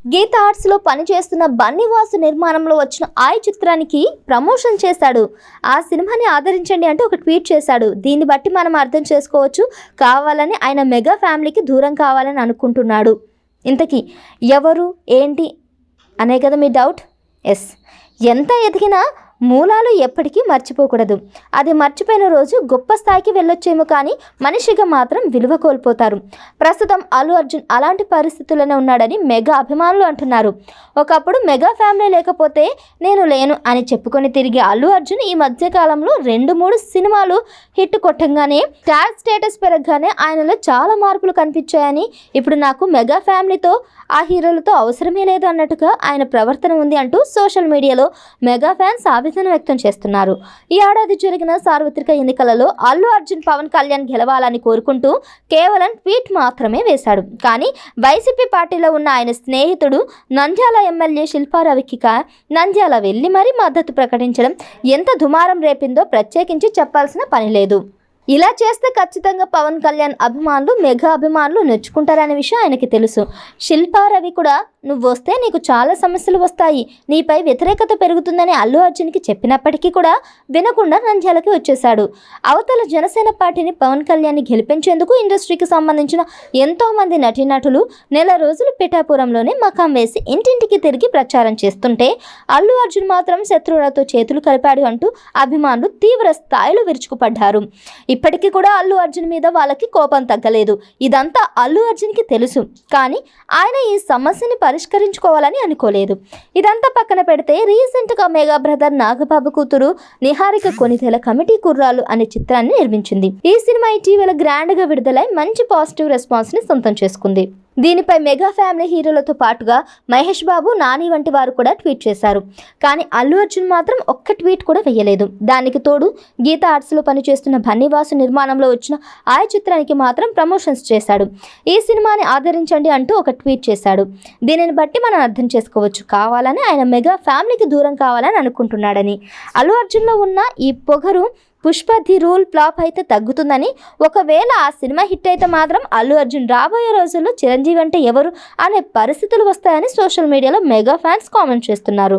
గీత ఆర్ట్స్లో పనిచేస్తున్న బన్నీవాసు నిర్మాణంలో వచ్చిన ఆయ్ చిత్రానికి ప్రమోషన్ చేశాడు. ఆ సినిమాని ఆదరించండి అంటూ ఒక ట్వీట్ చేశాడు. దీన్ని బట్టి మనం అర్థం చేసుకోవచ్చు, కావాలని ఆయన మెగా ఫ్యామిలీకి దూరం కావాలని అనుకుంటున్నాడు. ఇంతకీ ఎవరు ఏంటి అనే కదా మీ డౌట్. ఎస్, ఎంత ఎదిగినా మూలాలు ఎప్పటికీ మర్చిపోకూడదు. అది మర్చిపోయిన రోజు గొప్ప స్థాయికి వెళ్ళొచ్చేమో కానీ మనిషిగా మాత్రం విలువ కోల్పోతారు. ప్రస్తుతం అల్లు అర్జున్ అలాంటి పరిస్థితుల్లోనే ఉన్నాడని మెగా అభిమానులు అంటున్నారు. ఒకప్పుడు మెగా ఫ్యామిలీ లేకపోతే నేను లేను అని చెప్పుకొని తిరిగే అల్లు అర్జున్ ఈ మధ్యకాలంలో 2-3 సినిమాలు హిట్ కొట్టంగానే ట్యాగ్ స్టేటస్ పెరగగానే ఆయనలో చాలా మార్పులు కనిపించాయని, ఇప్పుడు నాకు మెగా ఫ్యామిలీతో ఆ హీరోలతో అవసరమే లేదు అన్నట్టుగా ఆయన ప్రవర్తన ఉంది అంటూ సోషల్ మీడియాలో మెగా ఫ్యాన్స్ ఆవేదన వ్యక్తం చేస్తున్నారు. ఈ ఏడాది జరిగిన సార్వత్రిక ఎన్నికలలో అల్లు అర్జున్ పవన్ కళ్యాణ్ గెలవాలని కోరుకుంటూ కేవలం ట్వీట్ మాత్రమే వేశాడు. కానీ వైసీపీ పార్టీలో ఉన్న ఆయన స్నేహితుడు నంద్యాల ఎమ్మెల్యే శిల్పా రవికి నంద్యాల వెళ్లి మరీ మద్దతు ప్రకటించడం ఎంత దుమారం రేపిందో ప్రత్యేకించి చెప్పాల్సిన పని లేదు. ఇలా చేస్తే ఖచ్చితంగా పవన్ కళ్యాణ్ అభిమానులు మెగా అభిమానులు నొచ్చుకుంటారనే విషయం ఆయనకి తెలుసు. శిల్పా రవి కూడా నువ్వు వస్తే నీకు చాలా సమస్యలు వస్తాయి, నీపై వ్యతిరేకత పెరుగుతుందని అల్లు అర్జున్కి చెప్పినప్పటికీ కూడా వినకుండా నంద్యాలకి వచ్చేశాడు. అవతల జనసేన పార్టీని పవన్ కళ్యాణ్ని గెలిపించేందుకు ఇండస్ట్రీకి సంబంధించిన ఎంతోమంది నటీనటులు నెల రోజులు పిఠాపురంలోనే మకాం వేసి ఇంటింటికి తిరిగి ప్రచారం చేస్తుంటే అల్లు అర్జున్ మాత్రం శత్రువులతో చేతులు కలిపాడు అంటూ అభిమానులు తీవ్ర స్థాయిలో విరుచుకుపడ్డారు. ఇప్పటికీ కూడా అల్లు అర్జున్ మీద వాళ్ళకి కోపం తగ్గలేదు. ఇదంతా అల్లు అర్జున్కి తెలుసు, కానీ ఆయన ఈ సమస్యని పరిష్కరించుకోవాలని అనుకోలేదు. ఇదంతా పక్కన పెడితే రీసెంట్గా మెగా బ్రదర్ నాగబాబు కూతురు నిహారిక కొనితేల కమిటీ కుర్రాలు అనే చిత్రాన్ని నిర్మించింది. ఈ సినిమా ఇటీవల గ్రాండ్గా విడుదలై మంచి పాజిటివ్ రెస్పాన్స్ని సొంతం చేసుకుంది. దీనిపై మెగా ఫ్యామిలీ హీరోలతో పాటుగా మహేష్ బాబు, నాని వంటి వారు కూడా ట్వీట్ చేశారు. కానీ అల్లు అర్జున్ మాత్రం ఒక్క ట్వీట్ కూడా వేయలేదు. దానికి తోడు గీత ఆర్ట్స్లో పనిచేస్తున్న బన్నీవాసు నిర్మాణంలో వచ్చిన ఆయ్ చిత్రానికి మాత్రం ప్రమోషన్స్ చేశాడు. ఈ సినిమాని ఆదరించండి అంటూ ఒక ట్వీట్ చేశాడు. దీనిని బట్టి మనం అర్థం చేసుకోవచ్చు, కావాలని ఆయన మెగా ఫ్యామిలీకి దూరం కావాలని అనుకుంటున్నాడని. అల్లు అర్జున్లో ఉన్న ఈ పొగరు పుష్ప ది రూల్ ఫ్లాప్ అయితే తగ్గుతుందని, ఒకవేళ ఆ సినిమా హిట్ అయితే మాత్రం అల్లు అర్జున్ రాబోయే రోజుల్లో చిరంజీవి అంటే ఎవరు అనే పరిస్థితులు వస్తాయని సోషల్ మీడియాలో మెగా ఫ్యాన్స్ కామెంట్ చేస్తున్నారు.